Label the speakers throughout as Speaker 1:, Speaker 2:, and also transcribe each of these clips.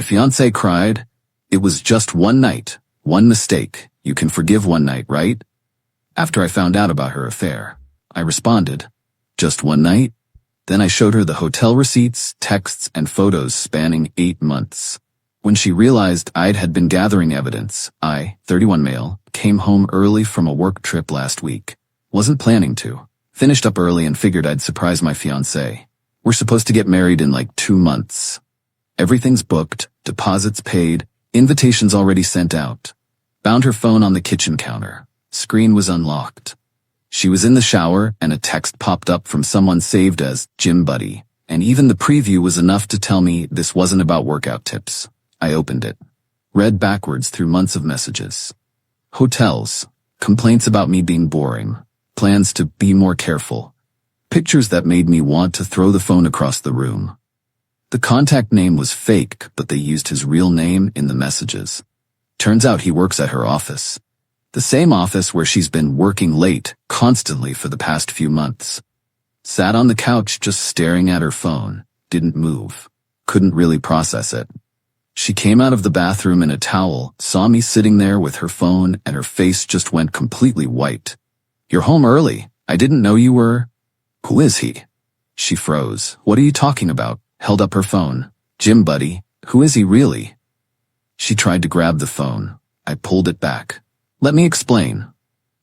Speaker 1: fiancé cried. It was just one night, one mistake. You can forgive one night, right? After I found out about her affair, I responded, just one night? Then I showed her the hotel receipts, texts, and photos spanning 8 months. When she realized I had been gathering evidence, I, 31 male, came home early from a work trip last week. Wasn't planning to. Finished up early and figured I'd surprise my fiancé. We're supposed to get married in like 2 months. Everything's booked, deposits paid, invitations already sent out. Found her phone on the kitchen counter. Screen was unlocked. She was in the shower and a text popped up from someone saved as Gym Buddy, and even the preview was enough to tell me this wasn't about workout tips. I opened it. Read backwards through months of messages. Hotels. Complaints about me being boring. Plans to be more careful. Pictures that made me want to throw the phone across the room. The contact name was fake, but they used his real name in the messages. Turns out he works at her office. The same office where she's been working late, constantly for the past few months. Sat on the couch just staring at her phone. Didn't move. Couldn't really process it. She came out of the bathroom in a towel, saw me sitting there with her phone, and her face just went completely white. You're home early. I didn't know you were. Who is he? She froze. What are you talking about? Held up her phone. Gym Buddy. Who is he really? She tried to grab the phone. I pulled it back. Let me explain.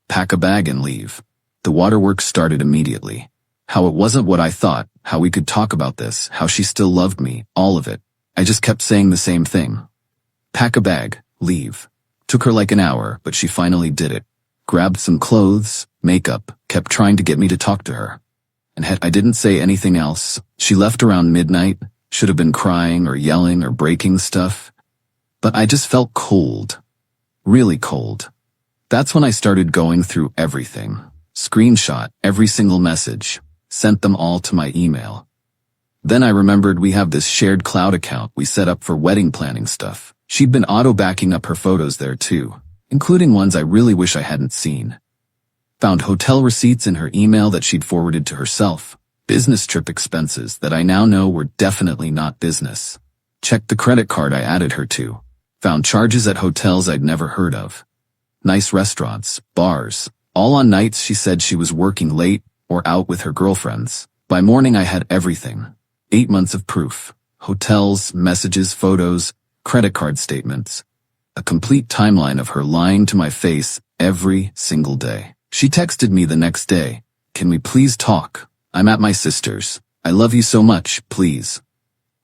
Speaker 1: Pack a bag and leave. The waterworks started immediately. How it wasn't what I thought, how we could talk about this, how she still loved me, all of it. I just kept saying the same thing. Pack a bag, leave. Took her like an hour, but she finally did it. Grabbed some clothes, makeup, kept trying to get me to talk to her. And I didn't say anything else. She left around midnight, should have been crying or yelling or breaking stuff. But I just felt cold. Really cold. That's when I started going through everything. Screenshot every single message. Sent them all to my email. Then I remembered we have this shared cloud account we set up for wedding planning stuff. She'd been auto-backing up her photos there too, including ones I really wish I hadn't seen. Found hotel receipts in her email that she'd forwarded to herself. Business trip expenses that I now know were definitely not business. Checked the credit card I added her to. Found charges at hotels I'd never heard of. Nice restaurants, bars, all on nights she said she was working late or out with her girlfriends. By morning I had everything. 8 months of proof. Hotels, messages, photos, credit card statements. A complete timeline of her lying to my face every single day. She texted me the next day. Can we please talk? I'm at my sister's. I love you so much, please.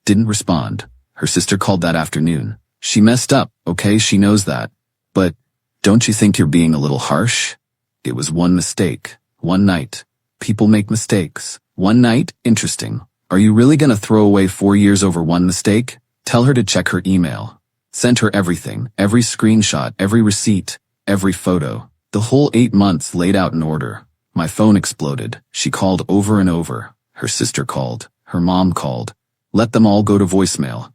Speaker 1: Didn't respond. Her sister called that afternoon. She messed up, okay, she knows that. But don't you think you're being a little harsh? It was one mistake. One night. People make mistakes. One night? Interesting. Are you really gonna throw away 4 years over one mistake? Tell her to check her email. Sent her everything, every screenshot, every receipt, every photo. The whole 8 months laid out in order. My phone exploded. She called over and over. Her sister called. Her mom called. Let them all go to voicemail.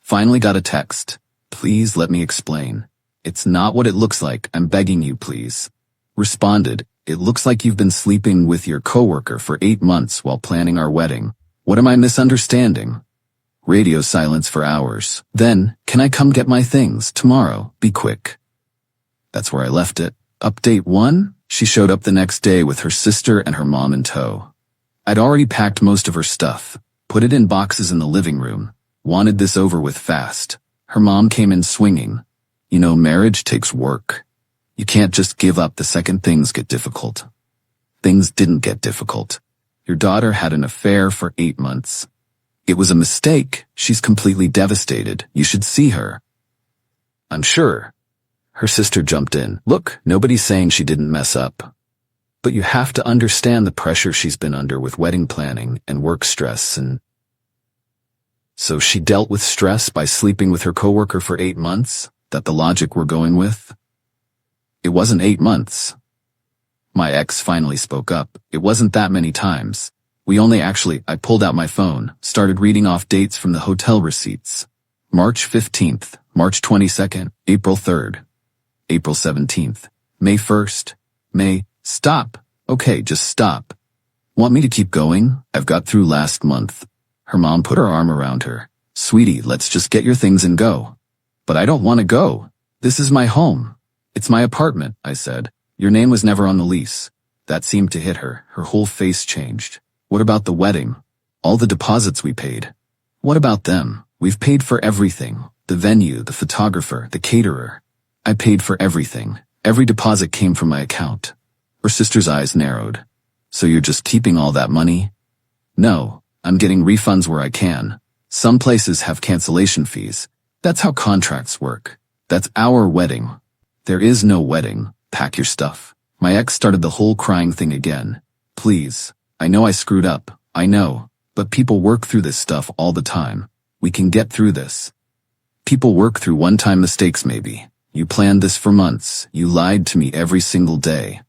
Speaker 1: Finally got a text. Please let me explain. It's not what it looks like. I'm begging you, please. Responded. It looks like you've been sleeping with your coworker for 8 months while planning our wedding. What am I misunderstanding? Radio silence for hours. Then, can I come get my things tomorrow? Be quick. That's where I left it. Update 1? She showed up the next day with her sister and her mom in tow. I'd already packed most of her stuff. Put it in boxes in the living room. Wanted this over with fast. Her mom came in swinging. You know, marriage takes work. You can't just give up the second things get difficult. Things didn't get difficult. Your daughter had an affair for 8 months. It was a mistake. She's completely devastated. You should see her. I'm sure. Her sister jumped in. Look, nobody's saying she didn't mess up. But you have to understand the pressure she's been under with wedding planning and work stress and... So she dealt with stress by sleeping with her coworker for 8 months? That the logic we're going with? It wasn't 8 months. My ex finally spoke up. It wasn't that many times. I pulled out my phone, started reading off dates from the hotel receipts. March 15th, March 22nd, April 3rd, April 17th, May 1st, Stop. Okay, just stop. Want me to keep going? I've got through last month. Her mom put her arm around her. Sweetie, let's just get your things and go. But I don't want to go. This is my home. It's my apartment, I said. Your name was never on the lease. That seemed to hit her. Her whole face changed. What about the wedding? All the deposits we paid. What about them? We've paid for everything. The venue, the photographer, the caterer. I paid for everything. Every deposit came from my account. Her sister's eyes narrowed. So you're just keeping all that money? No, I'm getting refunds where I can. Some places have cancellation fees. That's how contracts work. That's our wedding. There is no wedding. Pack your stuff. My ex started the whole crying thing again. Please. I know I screwed up. I know. But people work through this stuff all the time. We can get through this. People work through one-time mistakes maybe. You planned this for months. You lied to me every single day.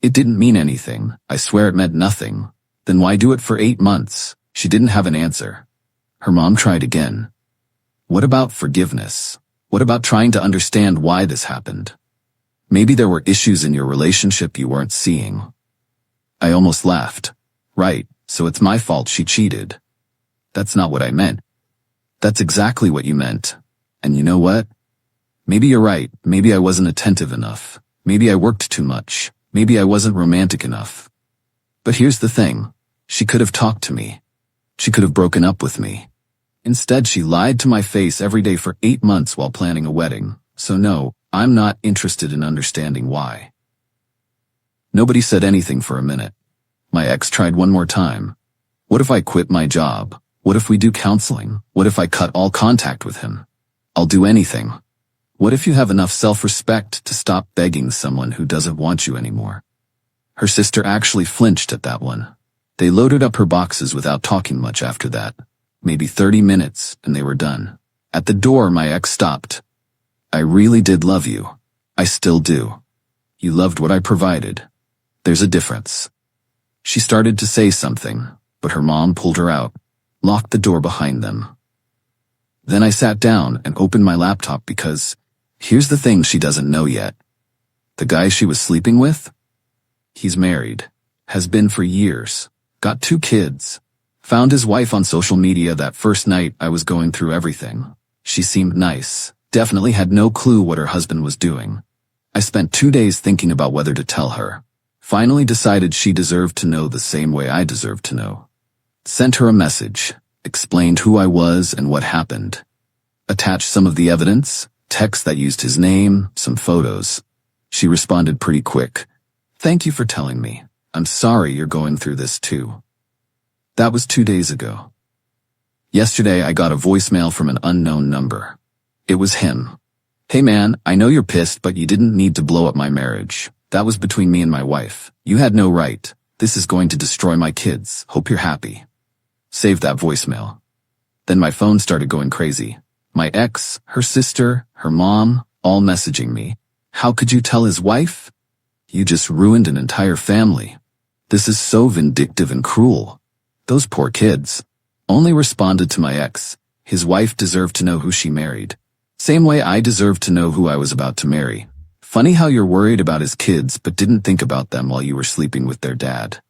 Speaker 1: It didn't mean anything. I swear it meant nothing. Then why do it for 8 months? She didn't have an answer. Her mom tried again. What about forgiveness? What about trying to understand why this happened? Maybe there were issues in your relationship you weren't seeing. I almost laughed. Right, so it's my fault she cheated. That's not what I meant. That's exactly what you meant. And you know what? Maybe you're right. Maybe I wasn't attentive enough. Maybe I worked too much. Maybe I wasn't romantic enough. But here's the thing. She could have talked to me. She could have broken up with me. Instead, she lied to my face every day for 8 months while planning a wedding. So no, I'm not interested in understanding why. Nobody said anything for a minute. My ex tried one more time. What if I quit my job? What if we do counseling? What if I cut all contact with him? I'll do anything. What if you have enough self-respect to stop begging someone who doesn't want you anymore? Her sister actually flinched at that one. They loaded up her boxes without talking much after that. Maybe 30 minutes, and they were done. At the door, my ex stopped. I really did love you. I still do. You loved what I provided. There's a difference. She started to say something, but her mom pulled her out, locked the door behind them. Then I sat down and opened my laptop because here's the thing she doesn't know yet. The guy she was sleeping with? He's married. Has been for years. Got 2 kids. Found his wife on social media that first night I was going through everything. She seemed nice. Definitely had no clue what her husband was doing. I spent 2 days thinking about whether to tell her. Finally decided she deserved to know the same way I deserved to know. Sent her a message. Explained who I was and what happened. Attached some of the evidence, text that used his name, some photos. She responded pretty quick. Thank you for telling me. I'm sorry you're going through this too. That was 2 days ago. Yesterday I got a voicemail from an unknown number. It was him. Hey man, I know you're pissed, but you didn't need to blow up my marriage. That was between me and my wife. You had no right. This is going to destroy my kids. Hope you're happy. Save that voicemail. Then my phone started going crazy. My ex, her sister, her mom, all messaging me. How could you tell his wife? You just ruined an entire family. This is so vindictive and cruel. Those poor kids. Only responded to my ex. His wife deserved to know who she married. Same way I deserved to know who I was about to marry. Funny how you're worried about his kids but didn't think about them while you were sleeping with their dad.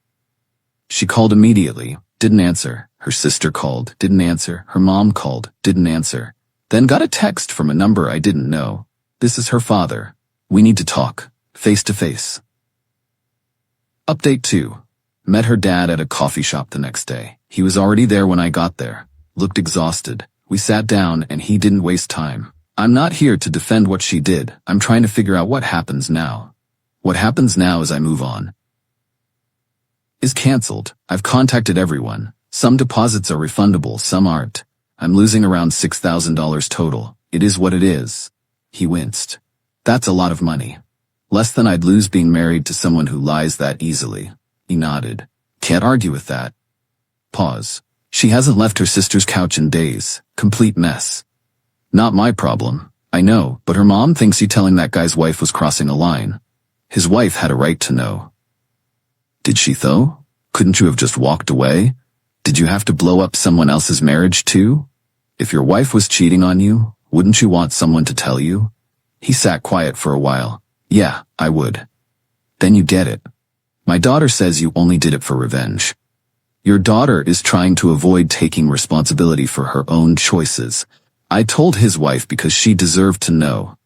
Speaker 1: She called immediately, didn't answer. Her sister called, didn't answer. Her mom called, didn't answer. Then got a text from a number I didn't know. This is her father. We need to talk, face to face. Update 2. Met her dad at a coffee shop the next day. He was already there when I got there. Looked exhausted. We sat down and he didn't waste time. I'm not here to defend what she did. I'm trying to figure out what happens now. What happens now as I move on is canceled. I've contacted everyone. Some deposits are refundable, some aren't. I'm losing around $6,000 total. It is what it is. He winced. That's a lot of money. Less than I'd lose being married to someone who lies that easily. He nodded. Can't argue with that. Pause. She hasn't left her sister's couch in days. Complete mess. Not my problem. I know, but her mom thinks you telling that guy's wife was crossing a line. His wife had a right to know. Did she though? Couldn't you have just walked away? Did you have to blow up someone else's marriage too? If your wife was cheating on you, wouldn't you want someone to tell you? He sat quiet for a while. Yeah, I would. Then you get it. My daughter says you only did it for revenge. Your daughter is trying to avoid taking responsibility for her own choices. I told his wife because she deserved to know.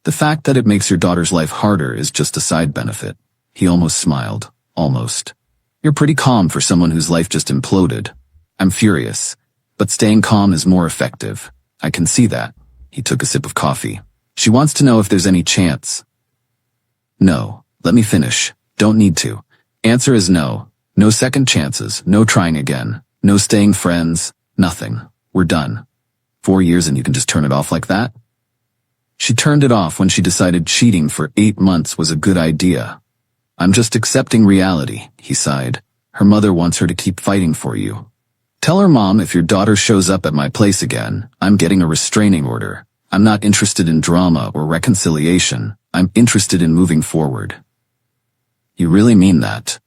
Speaker 1: The fact that it makes your daughter's life harder is just a side benefit. He almost smiled. Almost. You're pretty calm for someone whose life just imploded. I'm furious. But staying calm is more effective. I can see that. He took a sip of coffee. She wants to know if there's any chance. No. Let me finish. Don't need to. Answer is no. No second chances. No trying again. No staying friends. Nothing. We're done. 4 years and you can just turn it off like that? She turned it off when she decided cheating for 8 months was a good idea. I'm just accepting reality, he sighed. Her mother wants her to keep fighting for you. Tell her mom if your daughter shows up at my place again, I'm getting a restraining order. I'm not interested in drama or reconciliation. I'm interested in moving forward. You really mean that?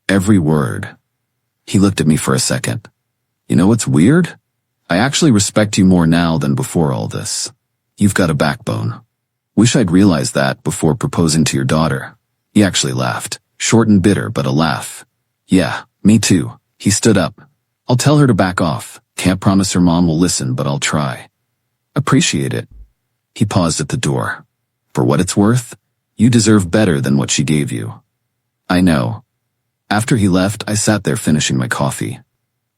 Speaker 1: Every word. He looked at me for a second. You know what's weird? I actually respect you more now than before all this. You've got a backbone. Wish I'd realized that before proposing to your daughter. He actually laughed. Short and bitter, but a laugh. Yeah, me too. He stood up. I'll tell her to back off. Can't promise her mom will listen, but I'll try. Appreciate it. He paused at the door. For what it's worth, you deserve better than what she gave you. I know. After he left, I sat there finishing my coffee.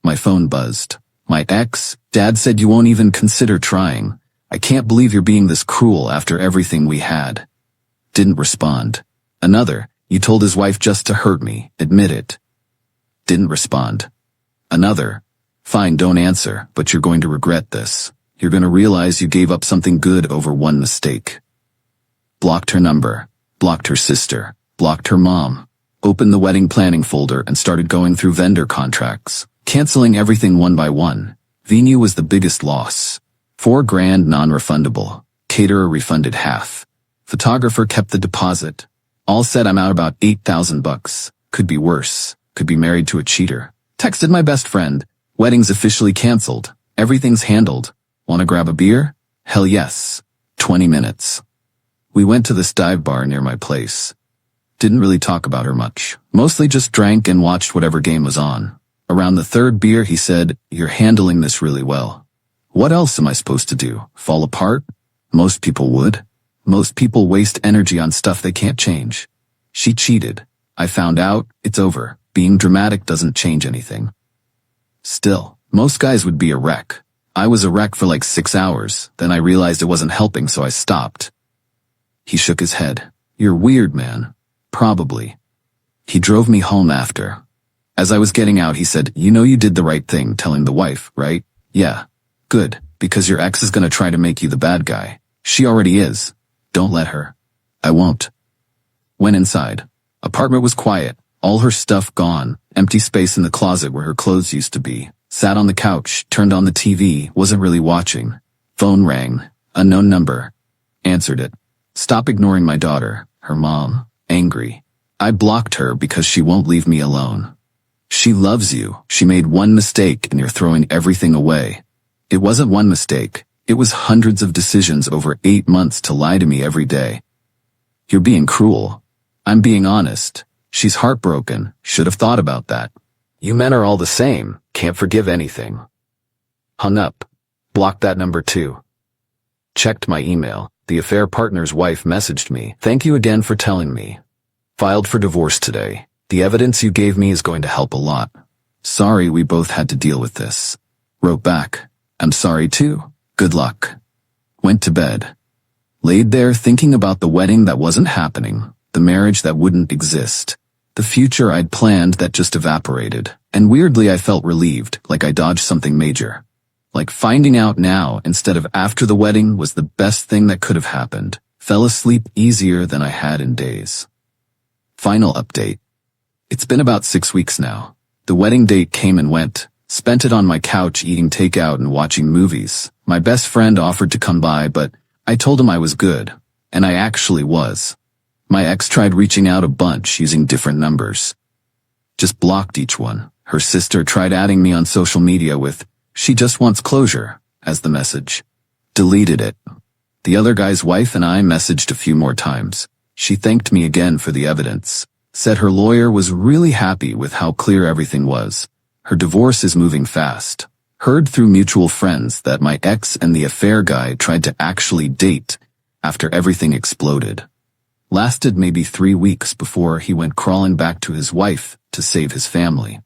Speaker 1: My phone buzzed. My ex, Dad said you won't even consider trying. I can't believe you're being this cruel after everything we had. Didn't respond. Another, you told his wife just to hurt me, admit it. Didn't respond. Another, fine, don't answer, but you're going to regret this. You're going to realize you gave up something good over one mistake. Blocked her number, blocked her sister, blocked her mom, opened the wedding planning folder and started going through vendor contracts, canceling everything one by one. Venue was the biggest loss. $4,000 non-refundable. Caterer refunded half. Photographer kept the deposit. All said I'm out about $8,000. Could be worse. Could be married to a cheater. Texted my best friend. Wedding's officially canceled. Everything's handled. Wanna grab a beer? Hell yes. 20 minutes. We went to this dive bar near my place. Didn't really talk about her much. Mostly just drank and watched whatever game was on. Around the third beer he said, "You're handling this really well." What else am I supposed to do? Fall apart? Most people would. Most people waste energy on stuff they can't change. She cheated. I found out, it's over. Being dramatic doesn't change anything. Still, most guys would be a wreck. I was a wreck for like 6 hours, then I realized it wasn't helping, so I stopped. He shook his head. You're weird, man. Probably. He drove me home after. As I was getting out, he said, you know you did the right thing telling the wife, right? Yeah. Good, because your ex is gonna try to make you the bad guy. She already is. Don't let her. I won't. Went inside. Apartment was quiet. All her stuff gone. Empty space in the closet where her clothes used to be. Sat on the couch, turned on the TV, wasn't really watching. Phone rang. Unknown number. Answered it. Stop ignoring my daughter. Her mom. Angry. I blocked her because she won't leave me alone. She loves you. She made one mistake and you're throwing everything away. It wasn't one mistake. It was hundreds of decisions over 8 months to lie to me every day. You're being cruel. I'm being honest. She's heartbroken. Should have thought about that. You men are all the same. Can't forgive anything. Hung up. Blocked that number too. Checked my email. The affair partner's wife messaged me. Thank you again for telling me. Filed for divorce today. The evidence you gave me is going to help a lot. Sorry we both had to deal with this. Wrote back. I'm sorry too. Good luck. Went to bed. Laid there thinking about the wedding that wasn't happening, the marriage that wouldn't exist, the future I'd planned that just evaporated, and weirdly I felt relieved, like I dodged something major. Like finding out now instead of after the wedding was the best thing that could have happened. Fell asleep easier than I had in days. Final update. It's been about 6 weeks now. The wedding date came and went. Spent it on my couch eating takeout and watching movies. My best friend offered to come by, but I told him I was good. And I actually was. My ex tried reaching out a bunch using different numbers. Just blocked each one. Her sister tried adding me on social media with, "She just wants closure," as the message. Deleted it. The other guy's wife and I messaged a few more times. She thanked me again for the evidence. Said her lawyer was really happy with how clear everything was. Her divorce is moving fast. Heard through mutual friends that my ex and the affair guy tried to actually date after everything exploded. Lasted maybe 3 weeks before he went crawling back to his wife to save his family.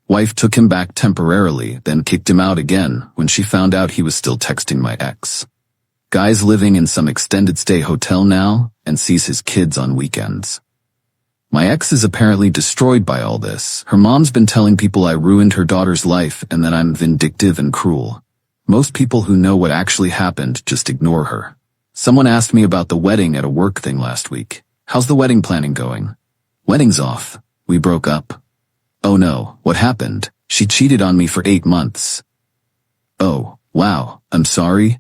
Speaker 1: Wife took him back temporarily, then kicked him out again when she found out he was still texting my ex. Guy's living in some extended stay hotel now and sees his kids on weekends. My ex is apparently destroyed by all this. Her mom's been telling people I ruined her daughter's life and that I'm vindictive and cruel. Most people who know what actually happened just ignore her. Someone asked me about the wedding at a work thing last week. How's the wedding planning going? Wedding's off. We broke up. Oh no, what happened? She cheated on me for 8 months. Oh, wow, I'm sorry.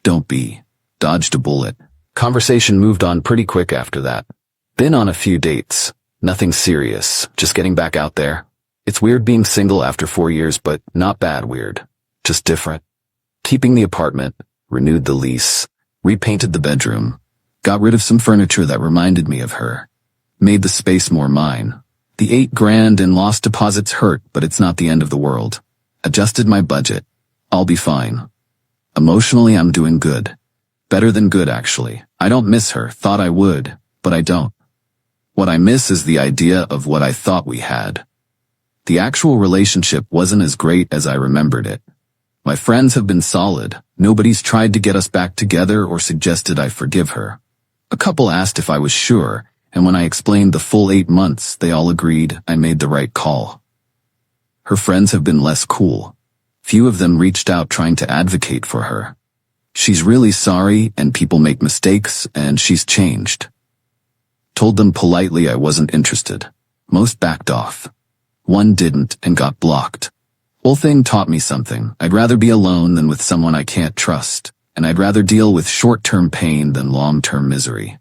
Speaker 1: Don't be. Dodged a bullet. Conversation moved on pretty quick after that. Been on a few dates. Nothing serious, just getting back out there. It's weird being single after 4 years, but not bad weird. Just different. Keeping the apartment, renewed the lease, repainted the bedroom, got rid of some furniture that reminded me of her. Made the space more mine. The $8,000 in lost deposits hurt, but it's not the end of the world. Adjusted my budget. I'll be fine. Emotionally, I'm doing good. Better than good, actually. I don't miss her, thought I would, but I don't. What I miss is the idea of what I thought we had. The actual relationship wasn't as great as I remembered it. My friends have been solid. Nobody's tried to get us back together or suggested I forgive her. A couple asked if I was sure, and when I explained the full 8 months, they all agreed I made the right call. Her friends have been less cool. Few of them reached out trying to advocate for her. She's really sorry, and people make mistakes, and she's changed. Told them politely I wasn't interested. Most backed off. One didn't and got blocked. Whole thing taught me something. I'd rather be alone than with someone I can't trust, and I'd rather deal with short-term pain than long-term misery.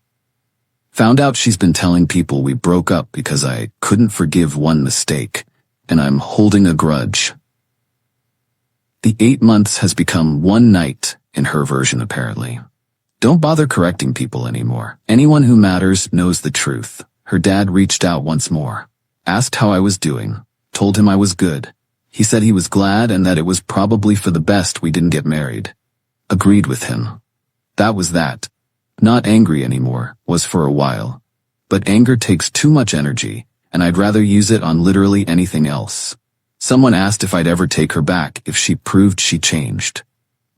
Speaker 1: Found out she's been telling people we broke up because I couldn't forgive one mistake, and I'm holding a grudge. The 8 months has become 1 night in her version, apparently. Don't bother correcting people anymore. Anyone who matters knows the truth. Her dad reached out once more. Asked how I was doing. Told him I was good. He said he was glad and that it was probably for the best we didn't get married. Agreed with him. That was that. Not angry anymore, was for a while. But anger takes too much energy, and I'd rather use it on literally anything else. Someone asked if I'd ever take her back if she proved she changed.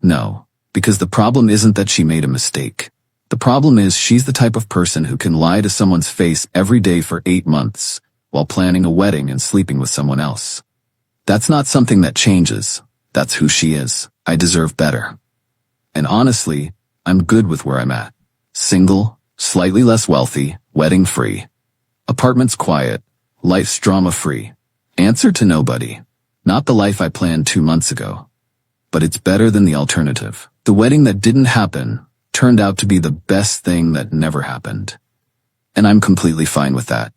Speaker 1: No. Because the problem isn't that she made a mistake. The problem is she's the type of person who can lie to someone's face every day for 8 months, while planning a wedding and sleeping with someone else. That's not something that changes. That's who she is. I deserve better. And honestly, I'm good with where I'm at. Single, slightly less wealthy, wedding-free. Apartment's quiet, life's drama-free. Answer to nobody. Not the life I planned 2 months ago. But it's better than the alternative. The wedding that didn't happen turned out to be the best thing that never happened. And I'm completely fine with that.